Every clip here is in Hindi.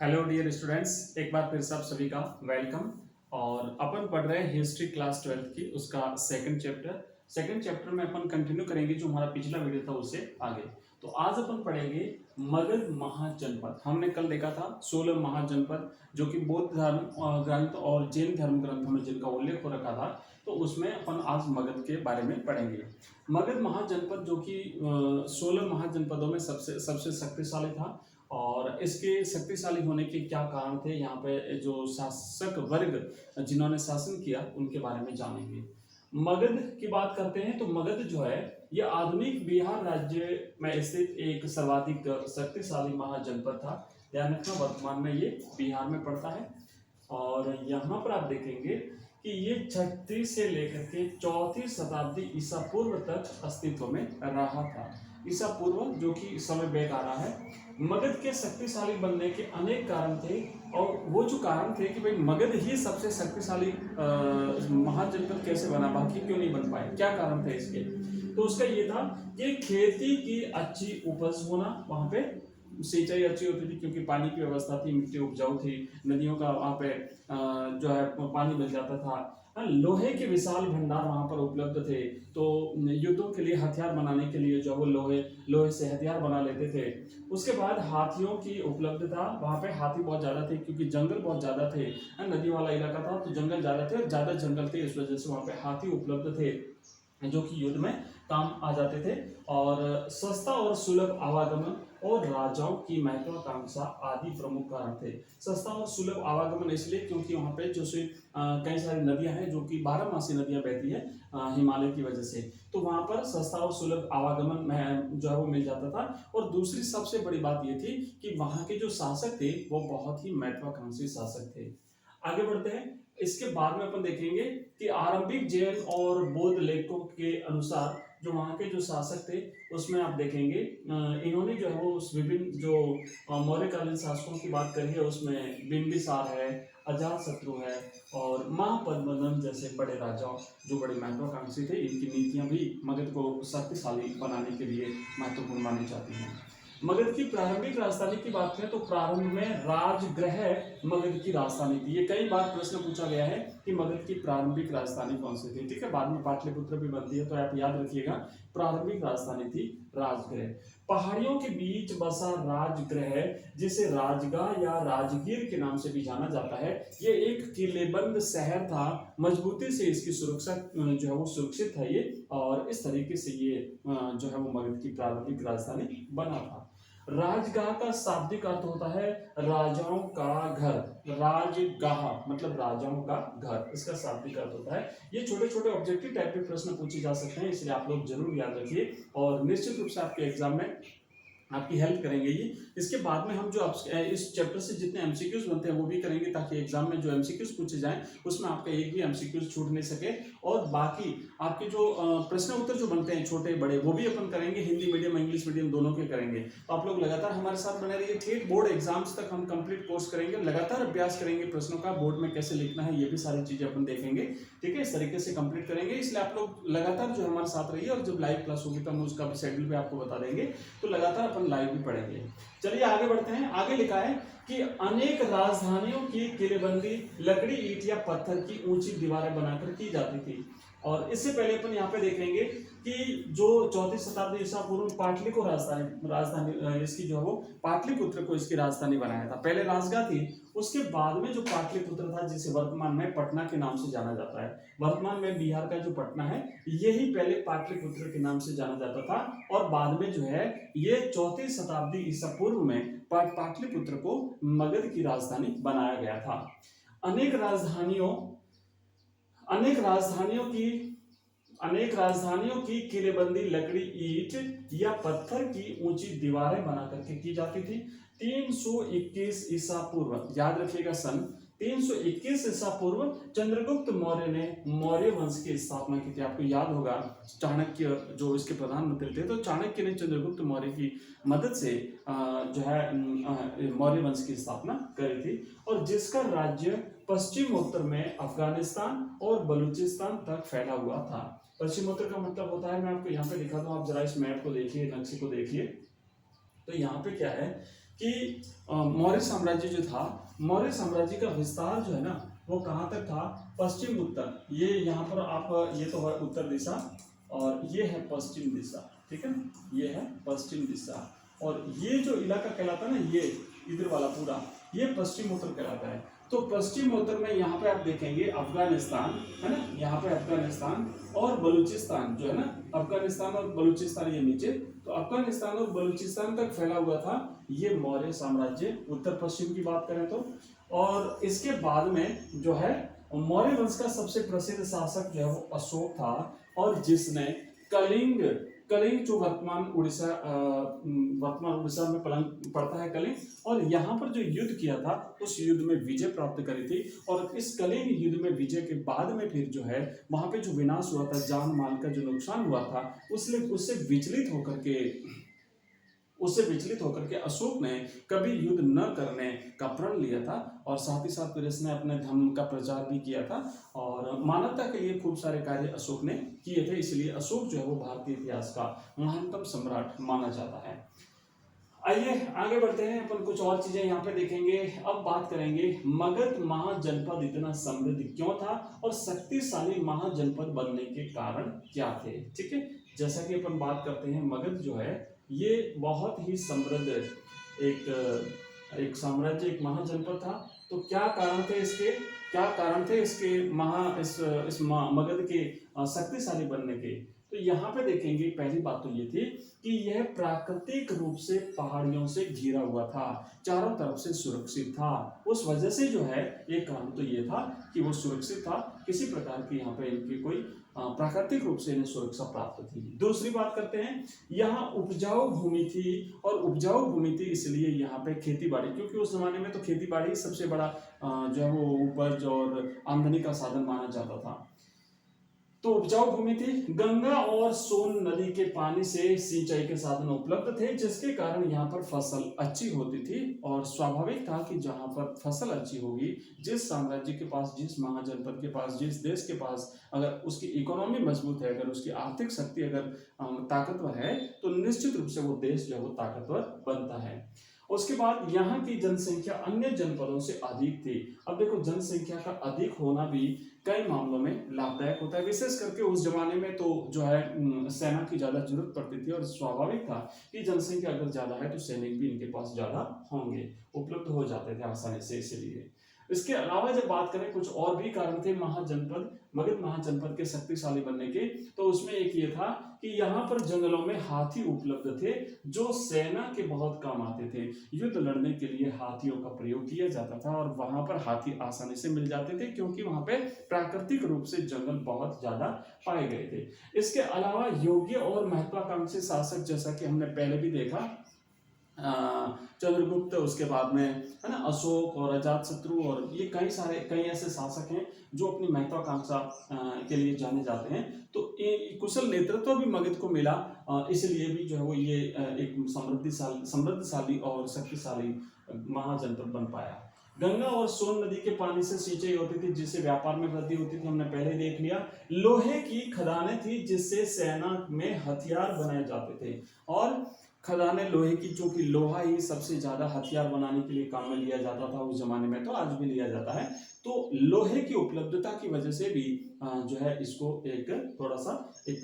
हेलो डियर स्टूडेंट्स, एक बार फिर से आप सभी का वेलकम। और अपन पढ़ रहे हैं हिस्ट्री क्लास 12 की उसका सेकंड चैप्टर में अपन कंटिन्यू करेंगे जो हमारा पिछला वीडियो था उससे आगे। तो आज अपन पढ़ेंगे मगध महाजनपद। हमने कल देखा था 16 महाजनपद जो कि बौद्ध धर्म ग्रंथ और जैन धर्म ग्रंथों में जिनका उल्लेख हो रखा था, तो उसमें अपन आज मगध के बारे में पढ़ेंगे। मगध महाजनपद जो कि 16 महाजनपदों में सबसे सबसे शक्तिशाली था। और इसके शक्तिशाली होने के क्या कारण थे, यहाँ पे जो शासक वर्ग जिन्होंने शासन किया उनके बारे में जानेंगे। मगध की बात करते हैं तो मगध जो है यह आधुनिक बिहार राज्य में स्थित एक सर्वाधिक शक्तिशाली महाजनपद था। ध्यान रखना, वर्तमान में ये बिहार में पड़ता है। और यहाँ पर आप देखेंगे कि ये 36 से लेकर के 34 शताब्दी ईसा पूर्व तक अस्तित्व में रहा था। ईसा पूर्व जो कि इस समय बैक आ रहा है। मगध के शक्तिशाली बनने के अनेक कारण थे, और वो जो कारण थे कि भाई मगध ही सबसे शक्तिशाली महाजनपद कैसे बना, बाकी क्यों नहीं बन पाए, क्या कारण थे इसके। तो उसका ये था कि खेती की अच्छी उपज होना, वहां पे सिंचाई अच्छी होती थी क्योंकि पानी की व्यवस्था थी, मिट्टी उपजाऊ थी, नदियों का वहाँ पे जो है पानी मिल जाता था। लोहे के विशाल भंडार वहाँ पर उपलब्ध थे, तो युद्धों के लिए हथियार बनाने के लिए जो वो लोहे से हथियार बना लेते थे। उसके बाद हाथियों की उपलब्धता, वहाँ पे हाथी बहुत ज़्यादा थे क्योंकि जंगल बहुत ज़्यादा थे। नदी वाला इलाका था तो जंगल ज़्यादा थे, और ज़्यादा जंगल थे, इस वजह से वहाँ पे हाथी उपलब्ध थे जो कि युद्ध में काम आ जाते थे। और सस्ता और सुलभ आवागमन और राजाओं की महत्वाकांक्षा आदि प्रमुख कारण थे। सस्ता और सुलभ आवागमन इसलिए क्योंकि वहाँ पे जो कई सारी नदियां हैं जो कि 12 मासी नदियां बहती है हिमालय की वजह से, तो वहाँ पर सस्ता और सुलभ आवागमन में जो है वो मिल जाता था। और दूसरी सबसे बड़ी बात ये थी कि वहाँ के जो शासक थे वो बहुत ही महत्वाकांक्षी शासक थे। आगे बढ़ते हैं। इसके बाद में अपन देखेंगे कि आरंभिक जैन और बौद्ध लेखों के अनुसार जो वहाँ के जो शासक थे उसमें आप देखेंगे इन्होंने जो है वो उस विभिन्न जो मौर्यकालीन शासकों की बात करी है उसमें बिंबिसार है, अजातशत्रु है और महापद्मनंद जैसे बड़े राजा जो बड़े महत्वाकांक्षी थे। इनकी नीतियां भी मगध को शक्तिशाली बनाने के लिए महत्वपूर्ण मानी जाती हैं। मगध की प्रारंभिक राजधानी की बात करें तो प्रारंभ में राजगृह मगध की राजधानी थी। ये कई बार प्रश्न पूछा गया है कि मगध की प्रारंभिक राजधानी कौन सी थी। ठीक है, बाद में पाटलिपुत्र भी बनती है तो आप याद रखिएगा, प्रारंभिक राजधानी थी राजगृह। पहाड़ियों के बीच बसा राजगृह जिसे राजगाह या राजगीर के नाम से भी जाना जाता है, ये एक किलेबंद शहर था। मजबूती से इसकी सुरक्षा जो है वो सुरक्षित है ये, और इस तरीके से ये जो है वो मगध की प्रारंभिक राजधानी बना था। राजगाह का शाब्दिक अर्थ होता है राजाओं का घर। राजगाह मतलब राजाओं का घर, इसका शाब्दिक अर्थ होता है। ये छोटे छोटे ऑब्जेक्टिव टाइप के प्रश्न पूछे जा सकते हैं, इसलिए आप लोग जरूर याद रखिए और निश्चित रूप से आपके एग्जाम में आपकी हेल्प करेंगे ये। इसके बाद में हम जो इस चैप्टर से जितने एमसीक्यूज बनते हैं वो भी करेंगे, ताकि एग्जाम में जो एमसीक्यूज पूछे जाएं उसमें आपका एक भी एमसीक्यूज छूट नहीं सके। और बाकी आपके जो प्रश्न उत्तर जो बनते हैं छोटे बड़े वो भी अपन करेंगे, हिंदी मीडियम इंग्लिश मीडियम दोनों के करेंगे। तो आप लोग लगातार हमारे साथ बने रहिए, ठीक बोर्ड एग्जाम्स तक हम कंप्लीट कोर्स करेंगे, लगातार अभ्यास करेंगे प्रश्नों का, बोर्ड में कैसे लिखना है ये भी सारी चीजें अपन देखेंगे। ठीक है, इस तरीके से कंप्लीट करेंगे, इसलिए आप लोग लगातार जो हमारे साथ रहिए। और जब लाइव क्लास होगी तो हम उसका भी शेड्यूल भी आपको बता देंगे, तो लगातार अपन लाइव भी पढ़ेंगे। चलिए आगे बढ़ते हैं। आगे लिखा है कि अनेक राजधानियों की किलेबंदी लकड़ी, ईंट या पत्थर की ऊंची दीवारें बनाकर की जाती थी। और इससे पहले अपन यहाँ पे देखेंगे कि जो 34 शताब्दी ईसा पूर्व में पाटली को राजधानी इसकी जो है वो पाटलिपुत्र को इसकी राजधानी बनाया था। पहले राजगाह थी, उसके बाद में जो पाटलिपुत्र था जिसे वर्तमान में पटना के नाम से जाना जाता है। वर्तमान में बिहार का जो पटना है यही पहले पाटलिपुत्र के नाम से जाना जाता था, और बाद में जो है ये 34 शताब्दी ईसा पूर्व में पाटलिपुत्र को मगध की राजधानी बनाया गया था। अनेक राजधानियों की किलेबंदी लकड़ी, ईंट या पत्थर की ऊंची दीवारें बना करके की जाती थी। 321 ईसा पूर्व, याद रखिएगा सन 321 ईसा पूर्व चंद्रगुप्त मौर्य ने मौर्य वंश की स्थापना की थी। आपको याद होगा चाणक्य जो इसके प्रधानमंत्री थे, तो चाणक्य ने चंद्रगुप्त मौर्य की मदद से जो है मौर्य वंश की स्थापना करी थी, और जिसका राज्य पश्चिमोत्तर में अफगानिस्तान और बलूचिस्तान तक फैला हुआ था। पश्चिमोत्तर का मतलब होता है, मैं आपको यहाँ पे लिखा दूं, आप जरा इस मैप को देखिए, नक्शे को देखिए। तो यहाँ पे क्या है कि मौर्य साम्राज्य जो था, मौर्य साम्राज्य का विस्तार जो है ना वो कहाँ तक था, पश्चिम उत्तर। ये यहाँ पर आप, ये तो है उत्तर दिशा और ये है पश्चिम दिशा, ठीक है ना, ये है पश्चिम दिशा। और ये जो इलाका कहलाता है ना, ये इधर वाला पूरा, ये पश्चिम उत्तर कहलाता है। तो पश्चिम उत्तर में यहाँ पे आप देखेंगे अफगानिस्तान है ना, यहाँ पे अफगानिस्तान और बलूचिस्तान जो है ना, अफगानिस्तान और बलूचिस्तान ये नीचे, तो अफगानिस्तान और बलूचिस्तान तक फैला हुआ था ये मौर्य साम्राज्य, उत्तर पश्चिम की बात करें तो। और इसके बाद में जो है मौर्य वंश का सबसे प्रसिद्ध शासक जो है वो अशोक था, और जिसने कलिंग, कलिंग जो वर्तमान उड़ीसा में पड़ता है कलिंग, और यहाँ पर जो युद्ध किया था उस युद्ध में विजय प्राप्त करी थी। और इस कलिंग युद्ध में विजय के बाद में फिर जो है वहां पे जो विनाश हुआ था, जान माल का जो नुकसान हुआ था, उससे विचलित होकर के अशोक ने कभी युद्ध न करने का प्रण लिया था, और साथ ही साथ फिर इसने अपने धर्म का प्रचार भी किया था, और मानवता के लिए खूब सारे कार्य अशोक ने किए थे। इसलिए अशोक जो है वो भारतीय इतिहास का महानतम सम्राट माना जाता है। आइए आगे बढ़ते हैं, अपन कुछ और चीजें यहाँ पे देखेंगे। अब बात करेंगे मगध महाजनपद इतना समृद्ध क्यों था और शक्तिशाली महाजनपद बनने के कारण क्या थे। ठीक है, जैसा कि अपन बात करते हैं, मगध जो है ये बहुत ही समृद्ध एक साम्राज्य, एक महाजनपद था। तो क्या कारण थे इसके, मगध के शक्तिशाली बनने के। तो यहाँ पे देखेंगे, पहली बात तो ये थी कि यह प्राकृतिक रूप से पहाड़ियों से घिरा हुआ था, चारों तरफ से सुरक्षित था। उस वजह से जो है एक कारण तो ये था कि वो सुरक्षित था, किसी प्रकार की यहाँ पे इनकी कोई प्राकृतिक रूप से इन्हें सुरक्षा प्राप्त थी। दूसरी बात करते हैं, यहाँ उपजाऊ भूमि थी, और उपजाऊ भूमि थी इसलिए यहाँ पे खेती बाड़ी, क्योंकि उस जमाने में तो खेती बाड़ी सबसे बड़ा जो है वो उपज और आमदनी का साधन माना जाता था। तो उपजाऊ भूमि थी, गंगा और सोन नदी के पानी से सिंचाई के साधन उपलब्ध थे, जिसके कारण यहाँ पर फसल अच्छी होती थी। और स्वाभाविक था कि जहाँ पर फसल अच्छी होगी, जिस साम्राज्य के पास, जिस महाजनपद के पास, जिस देश के पास अगर उसकी इकोनॉमी मजबूत है, अगर उसकी आर्थिक शक्ति अगर ताकतवर है, तो निश्चित रूप से वो देश जो है वो ताकतवर बनता है। उसके बाद यहाँ की जनसंख्या अन्य जनपदों से अधिक थी। अब देखो, जनसंख्या का अधिक होना भी कई मामलों में लाभदायक होता है, विशेष करके उस जमाने में तो जो है सेना की ज्यादा जरूरत पड़ती थी, और स्वाभाविक था कि जनसंख्या अगर ज्यादा है तो सैनिक भी इनके पास ज्यादा होंगे, उपलब्ध हो जाते थे आसानी से, इसीलिए। इसके अलावा जब बात करें, कुछ और भी कारण थे मगध महाजनपद के शक्तिशाली बनने के। तो उसमें एक ये था कि यहाँ पर जंगलों में हाथी उपलब्ध थे, जो सेना के बहुत काम आते थे। युद्ध लड़ने के लिए हाथियों का प्रयोग किया जाता था, और वहां पर हाथी आसानी से मिल जाते थे, क्योंकि वहां पे प्राकृतिक रूप से जंगल बहुत ज्यादा पाए गए थे। इसके अलावा योग्य और महत्वाकांक्षी शासक, जैसा कि हमने पहले भी देखा, चंद्रगुप्त, उसके बाद में है ना अशोक और अजातशत्रु, और ये कई ऐसे शासक हैं जो अपनी महत्वाकांक्षा के लिए जाने जाते हैं। तो कुशल नेतृत्व भी मगध को मिला, इसलिए भी जो है वो ये एक समृद्धशाली और शक्तिशाली महाजनपद बन पाया। गंगा और सोन नदी के पानी से सिंचाई होती थी, जिससे व्यापार में वृद्धि होती थी, हमने पहले देख लिया। लोहे की खदानें थी, जिससे सेना में हथियार बनाए जाते थे, और खदानें लोहे की, चूंकि लोहा ही सबसे ज्यादा हथियार बनाने के लिए काम में लिया जाता था उस जमाने में, तो आज भी लिया जाता है। तो लोहे की उपलब्धता की वजह से भी जो है इसको एक थोड़ा सा एक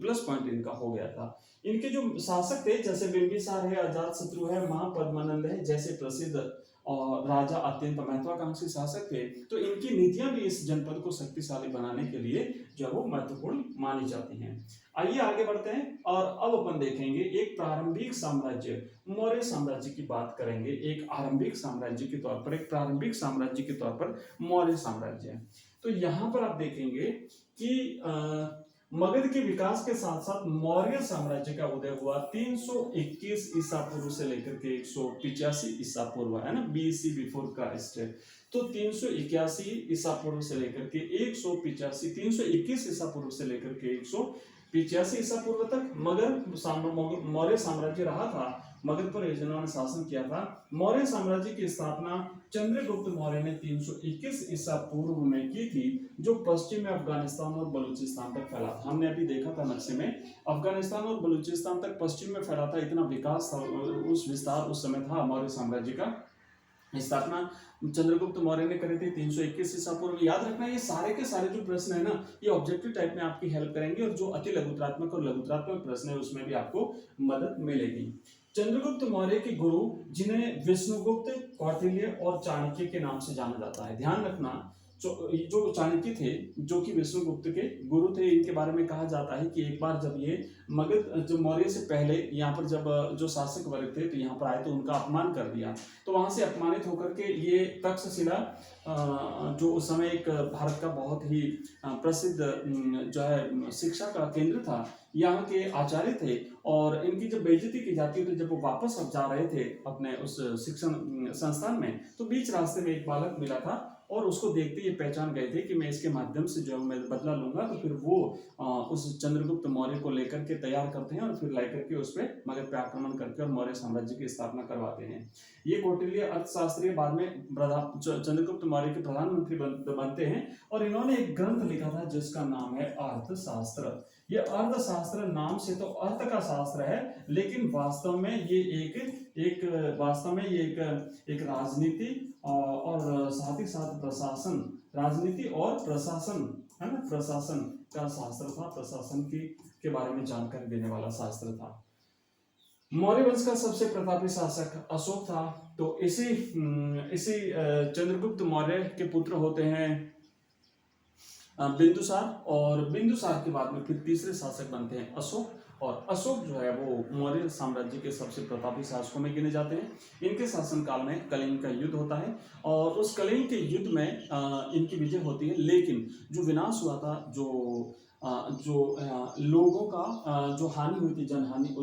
प्लस पॉइंट इनका हो गया था। इनके जो शासक थे, जैसे बिंबिसार है, अजातशत्रु है, महापद्मानंद है, जैसे प्रसिद्ध और राजा अत्यंत महत्वाकांक्षी शासक थे। तो इनकी नीतियां भी इस जनपद को शक्तिशाली बनाने के लिए जो वो महत्वपूर्ण मानी जाती हैं। आइए आगे बढ़ते हैं, और अब अपन देखेंगे एक प्रारंभिक साम्राज्य, मौर्य साम्राज्य की बात करेंगे। एक आरंभिक साम्राज्य के तौर पर, एक प्रारंभिक साम्राज्य के तौर पर मौर्य साम्राज्य। तो यहाँ पर आप देखेंगे कि मगध के विकास के साथ साथ मौर्य साम्राज्य का उदय हुआ 321 ईसा पूर्व से लेकर के 185 ईसा पूर्व, है ना, BC बिफोर क्राइस्ट। तो 381 ईसा पूर्व से लेकर के 185, 321 ईसा पूर्व से लेकर के 185 ईसा पूर्व तक मौर्य साम्राज्य रहा था। मगध पर जिन्होंने शासन किया था। मौर्य साम्राज्य की स्थापना चंद्रगुप्त मौर्य ने 321 ईसा पूर्व में की थी, जो पश्चिम में अफगानिस्तान और बलूचिस्तान तक फैला था। हमने अभी देखा था नक्शे में, अफगानिस्तान और बलूचिस्तान तक पश्चिम में फैला था। इतना विकास था, उस विस्तार उस समय था मौर्य साम्राज्य का। स्थापना चंद्रगुप्त मौर्य ने करी थी 321 ईसा पूर्व। याद रखना ये सारे के सारे जो प्रश्न है ना, ये ऑब्जेक्टिव टाइप में आपकी हेल्प करेंगे, और जो अति लघुत्रात्मक और लघुत्रात्मक प्रश्न है उसमें भी आपको मदद मिलेगी। चंद्रगुप्त मौर्य के गुरु, जिन्हें विष्णुगुप्त, कौटिल्य और चाणक्य के नाम से जाना जाता है। ध्यान रखना, जो चाणक्य थे, जो कि विष्णुगुप्त के गुरु थे, इनके बारे में कहा जाता है कि एक बार जब ये मगध, जो मौर्य से पहले यहाँ पर जब जो शासक वर्ग थे तो यहाँ पर आए तो उनका अपमान कर दिया, तो वहां से अपमानित होकर के ये तक्षशिला, जो उस समय एक भारत का बहुत ही प्रसिद्ध जो है शिक्षा का केंद्र था, यहाँ के आचार्य थे, और इनकी जब बेइज्जती की जाती है तो जब वो वापस अब जा रहे थे अपने उस शिक्षण संस्थान में, तो बीच रास्ते में एक बालक मिला था, और उसको देखते ये पहचान गए थे कि मैं इसके माध्यम से जो मैं बदला लूंगा। तो फिर वो उस चंद्रगुप्त मौर्य को लेकर के तैयार करते हैं, और फिर लेकर के उस पर मगध पे आक्रमण करके और मौर्य साम्राज्य की स्थापना करवाते हैं। ये कौटिल्य अर्थशास्त्री बाद में चंद्रगुप्त मौर्य के प्रधानमंत्री बनते हैं, और इन्होंने एक ग्रंथ लिखा था जिसका नाम है अर्थशास्त्र। ये अर्थशास्त्र नाम से तो अर्थ का शास्त्र है, लेकिन वास्तव में ये एक राजनीति और साथ ही साथ प्रशासन, राजनीति और प्रशासन है ना, प्रशासन का शास्त्र था। प्रशासन के बारे में जानकारी देने वाला शास्त्र था। मौर्य वंश का सबसे प्रतापी शासक अशोक था। तो इसी चंद्रगुप्त मौर्य के पुत्र होते हैं बिंदुसार, और बिंदुसार के बाद में फिर तीसरे शासक बनते हैं अशोक, और अशोक जो है वो मौर्य साम्राज्य के सबसे प्रतापी शासकों में गिने जाते हैं। इनके शासनकाल में कलिंग का युद्ध होता है, और उस कलिंग के युद्ध में इनकी विजय होती है, लेकिन जो विनाश हुआ था, लोगों का जो हानि हुई थी, जनहानि,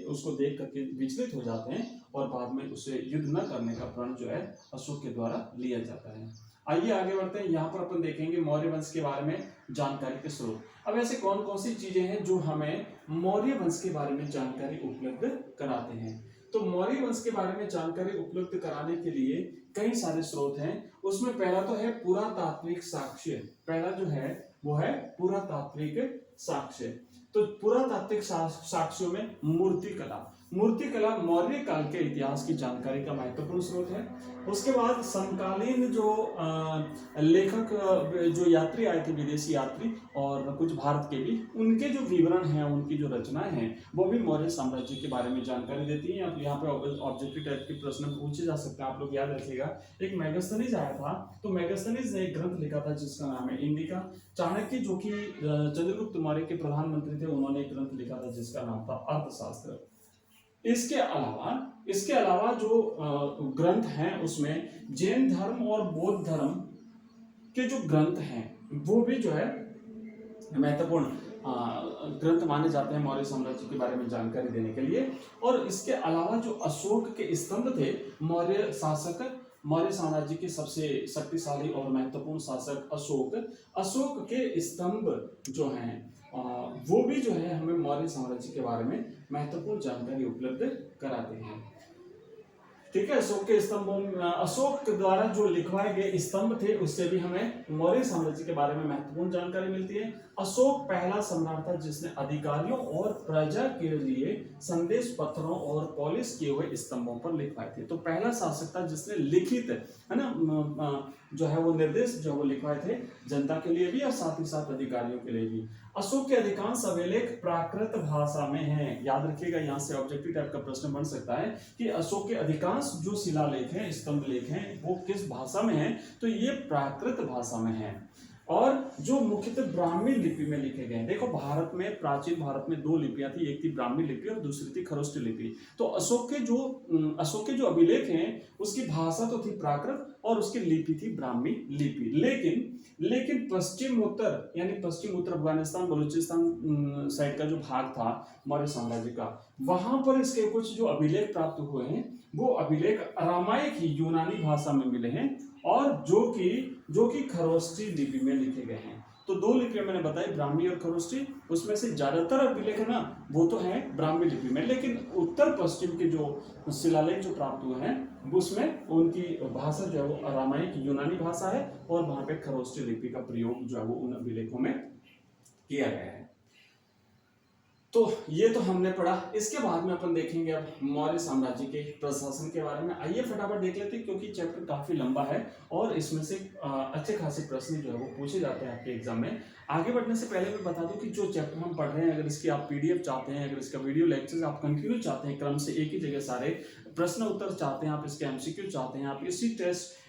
उसको देख करके विचलित हो जाते हैं, और बाद में उसे युद्ध न करने का प्रण जो है अशोक के द्वारा लिया जाता है। आइए आगे बढ़ते हैं। यहाँ पर अपन देखेंगे मौर्य वंश के बारे में जानकारी के स्रोत। अब ऐसे कौन कौन सी चीजें हैं जो हमें मौर्य वंश के बारे में जानकारी उपलब्ध कराते हैं। तो मौर्य वंश के बारे में जानकारी उपलब्ध कराने के लिए कई सारे स्रोत हैं। उसमें पहला तो है पुरातात्विक साक्ष्य। पहला जो है वो है पुरातात्विक साक्ष्य। तो पुरातात्विक साक्ष्यों में मूर्तिकला मौर्य काल के इतिहास की जानकारी का महत्वपूर्ण स्रोत है। उसके बाद समकालीन जो लेखक, जो यात्री आए थे, विदेशी यात्री और कुछ भारत के भी, उनके जो विवरण हैं, उनकी जो रचनाएं हैं, वो भी मौर्य साम्राज्य के बारे में जानकारी देती हैं। अब यहाँ पे ऑब्जेक्टिव टाइप के प्रश्न पूछे जा सकते हैं, आप लोग याद रखिएगा। एक मेगास्थनीज आया था, तो मेगास्थनीज ने एक ग्रंथ लिखा था जिसका नाम है इंडिका। चाणक्य, जो कि चंद्रगुप्त मौर्य के प्रधानमंत्री थे, उन्होंने एक ग्रंथ लिखा था जिसका नाम था अर्थशास्त्र। इसके अलावा जो ग्रंथ हैं उसमें जैन धर्म और बौद्ध धर्म के जो ग्रंथ हैं वो भी जो है महत्वपूर्ण ग्रंथ माने जाते हैं मौर्य साम्राज्य के बारे में जानकारी देने के लिए। और इसके अलावा जो अशोक के स्तंभ थे, मौर्य साम्राज्य के सबसे शक्तिशाली और महत्वपूर्ण शासक अशोक के स्तंभ जो हैं वो भी जो है हमें मौर्य साम्राज्य के बारे में महत्वपूर्ण जानकारी उपलब्ध कराते हैं। ठीक है, अशोक के स्तंभों, अशोक के द्वारा जो लिखवाए गए स्तंभ थे उससे भी हमें मौर्य साम्राज्य के बारे में महत्वपूर्ण जानकारी मिलती है। अशोक पहला सम्राट था जिसने अधिकारियों और प्रजा के लिए संदेश पत्रों और पॉलिश किए हुए स्तंभों पर लिखवाए थे। तो पहला शासक था जिसने लिखित है ना जो है वो निर्देश जो वो लिखवाए थे जनता के लिए भी और साथ ही साथ अधिकारियों के लिए भी। अशोक के अधिकांश अभिलेख प्राकृत भाषा में हैं। याद रखिएगा, यहाँ से ऑब्जेक्टिव टाइप का प्रश्न बन सकता है कि अशोक के अधिकांश जो शिलालेख हैं, स्तंभ लेख हैं, वो किस भाषा में हैं। तो ये प्राकृत भाषा में है, और जो मुख्यतः ब्राह्मी लिपि में लिखे गए हैं। देखो, भारत में, प्राचीन भारत में दो लिपियां थी, एक थी ब्राह्मी लिपि और दूसरी थी खरोष्ट लिपि। तो अशोक के जो अभिलेख हैं उसकी भाषा तो थी प्राकृत और उसकी लिपि थी ब्राह्मी लिपि। लेकिन पश्चिम उत्तर अफगानिस्तान बलूचिस्तान साइड का जो भाग था मौर्य साम्राज्य का, वहां पर इसके कुछ जो अभिलेख प्राप्त हुए हैं वो अभिलेख अरामाइक यूनानी भाषा में मिले हैं, और जो कि खरोष्टी लिपि में लिखे गए हैं। तो 2 लिपियां मैंने बताई, ब्राह्मी और खरोष्टी। उसमें से ज्यादातर अभिलेख है ना वो तो है ब्राह्मी लिपि में, लेकिन उत्तर पश्चिम के जो शिलालेख जो प्राप्त हुए हैं उसमें उनकी भाषा जो है वो अरामाइक यूनानी भाषा है, और वहां पे खरोष्टी लिपि का प्रयोग जो है वो उन अभिलेखों में किया गया है। तो ये तो हमने पढ़ा। इसके बाद में अपन देखेंगे अब मौर्य साम्राज्य के प्रशासन के बारे में। आइए फटाफट देख लेते हैं, क्योंकि चैप्टर काफी लंबा है और इसमें से अच्छे खासे प्रश्न जो है वो पूछे जाते हैं आपके एग्जाम में। आगे बढ़ने से पहले मैं बता दूं कि जो चैप्टर हम पढ़ रहे हैं, अगर इसकी आप पीडीएफ चाहते हैं, अगर इसका वीडियो लेक्चर्स आप कंटिन्यू चाहते हैं क्रम से एक ही जगह सारे प्रश्न उत्तर चाहते हैं, आप इसके एमसीक्यू चाहते हैं, आप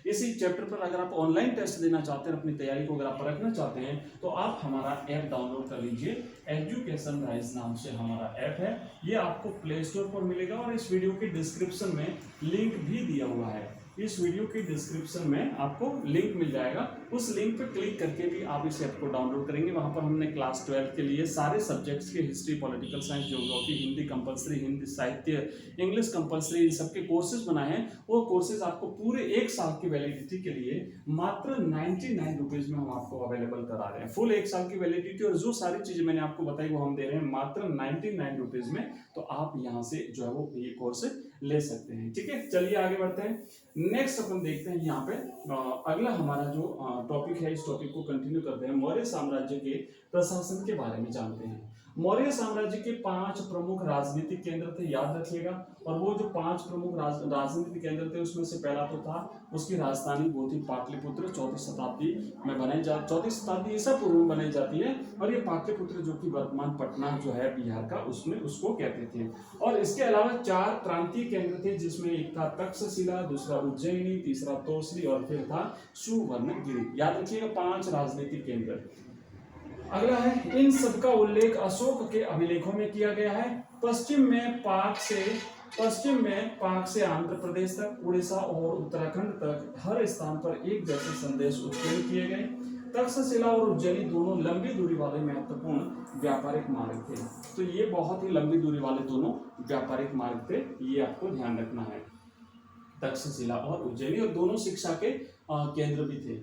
इसी चैप्टर पर अगर आप ऑनलाइन टेस्ट देना चाहते हैं, अपनी तैयारी को अगर आप परखना चाहते हैं, तो आप हमारा ऐप डाउनलोड कर लीजिए। एजुकेशन राइज नाम से हमारा ऐप है, ये आपको प्ले स्टोर पर मिलेगा और इस वीडियो के डिस्क्रिप्शन में लिंक भी दिया हुआ है। इस वीडियो के डिस्क्रिप्शन में आपको लिंक मिल जाएगा, उस लिंक पर क्लिक करके भी आप इस ऐप को डाउनलोड करेंगे। वहां पर हमने क्लास 12 के लिए सारे सब्जेक्ट्स के history, political science, geography, Hindi compulsory, Hindi साहित्य, इंग्लिश कंपलसरी, इन सबके कोर्सेज बनाए हैं। वो कोर्सेज आपको पूरे 1 साल की वैलिडिटी के लिए मात्र 99 रुपीज में हम आपको अवेलेबल करा रहे हैं। फुल 1 साल की वैलिडिटी, और जो सारी चीजें मैंने आपको बताई वो हम दे रहे हैं मात्र 99 रुपीज में। तो आप यहाँ से जो है वो ये कोर्स ले सकते हैं। ठीक है, चलिए आगे बढ़ते हैं। नेक्स्ट अपन देखते हैं यहाँ पे अगला हमारा जो टॉपिक है, इस टॉपिक को कंटिन्यू करते हैं। मौर्य साम्राज्य के प्रशासन के बारे में जानते हैं। मौर्य साम्राज्य के 5 प्रमुख राजनीतिक केंद्र थे, याद रखिएगा। और वो जो 5 प्रमुख राजनीतिक केंद्र थे उसमें से पहला तो था, उसकी राजधानी वो थी पाटलिपुत्र। 4वीं शताब्दी में बनाई 4वीं शताब्दी ईसा पूर्व में बनाई जाती है, और ये पाटलिपुत्र जो कि वर्तमान पटना जो है बिहार का, उसमें उसको कहते थे। और इसके अलावा 4 प्रांतीय केंद्र थे, जिसमें एक था तक्षशिला, दूसरा उज्जैनी, तीसरा तोसली और फिर था सुवर्णगिरि। याद रखिएगा 5 राजनीतिक केंद्र। अगला है, इन सबका उल्लेख अशोक के अभिलेखों में किया गया है। पश्चिम में पाक से आंध्र प्रदेश तक, उड़ीसा और उत्तराखंड तक हर स्थान पर एक जैसे संदेश उत्कीर्ण किए गए। तक्षशिला और उज्जैनी दोनों लंबी दूरी वाले महत्वपूर्ण व्यापारिक मार्ग थे। तो ये बहुत ही लंबी दूरी वाले दोनों व्यापारिक मार्ग थे, ये आपको ध्यान रखना है। तक्षशिला और उज्जैनी, और दोनों शिक्षा के केंद्र भी थे।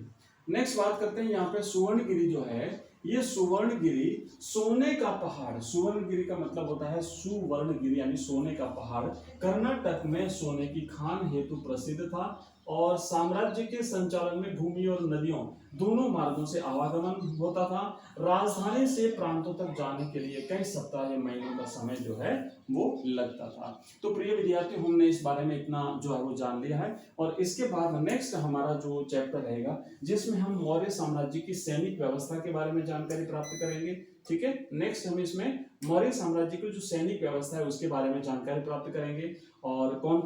नेक्स्ट बात करते हैं यहाँ पे सुवर्णगिरि जो है, ये सुवर्णगिरि सोने का पहाड़, सुवर्णगिरि का मतलब होता है सुवर्णगिरि यानी सोने का पहाड़, कर्नाटक में सोने की खान हेतु प्रसिद्ध था। और साम्राज्य के संचालन में भूमि और नदियों दोनों मार्गों से आवागमन होता था। राजधानी से प्रांतों तक जाने के लिए कई सप्ताह या महीनों का समय जो है वो लगता था। तो प्रिय विद्यार्थी, हमने इस बारे में इतना जो है वो जान लिया है, और इसके बाद नेक्स्ट हमारा जो चैप्टर रहेगा जिसमें हम मौर्य साम्राज्य की सैनिक व्यवस्था के बारे में जानकारी प्राप्त करेंगे। ठीक है, नेक्स्ट हम इसमें मौर्य साम्राज्य की जो सैनिक व्यवस्था है उसके बारे में जानकारी प्राप्त करेंगे, और कौन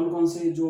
कौन से जो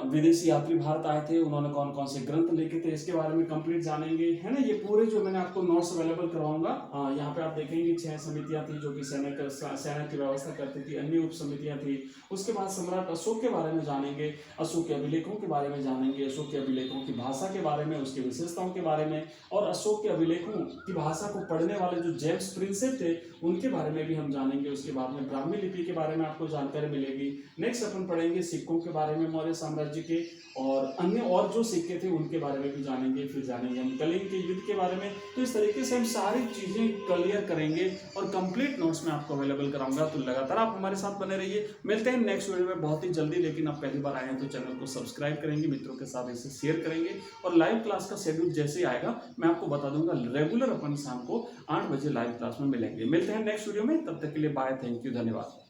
विदेशी यात्री भारत आए थे उन्होंने कौन कौन से ग्रंथ लिखे थे, इसके बारे में कंप्लीट जानेंगे, है ना। ये पूरे जो मैंने आपको नोट्स अवेलेबल करवाऊंगा। यहाँ पे आप देखेंगे 6 समितियां थी जो कि सेना की व्यवस्था करती थी, अन्य उप समितियां थी। उसके बाद सम्राट अशोक के बारे में जानेंगे, अशोक के अभिलेखों के बारे में जानेंगे, अशोक के अभिलेखों की भाषा के बारे में, उसकी विशेषताओं के बारे में, और अशोक के अभिलेखों की भाषा को पढ़ने वाले जो जेम्स प्रिंसेप थे उनके बारे में भी हम जानेंगे। उसके बाद में ब्राह्मी लिपि के बारे में आपको जानकारी मिलेगी। नेक्स्ट अपन पढ़ेंगे सिक्कों के बारे में मौर्य साम्राज्य के, और अन्य और जो सिक्के थे उनके बारे में भी जानेंगे। फिर जानेंगे हम कलिंग के युद्ध के बारे में। तो इस तरीके से हम सारी चीजें क्लियर करेंगे और कंप्लीट नोट्स में आपको अवेलेबल कराऊंगा। तो लगातार आप हमारे साथ बने रहिए। मिलते हैं नेक्स्ट वीडियो में बहुत ही जल्दी। लेकिन आप पहली बार आए हैं तो चैनल को सब्सक्राइब करेंगे, मित्रों के साथ इसे शेयर करेंगे, और लाइव क्लास का शेड्यूल जैसे ही आएगा मैं आपको बता दूंगा। रेगुलर अपन शाम को 8 बजे लाइव क्लास में मिलेंगे। मिलते हैं नेक्स्ट वीडियो में, तब तक के लिए बाय, थैंक यू, धन्यवाद।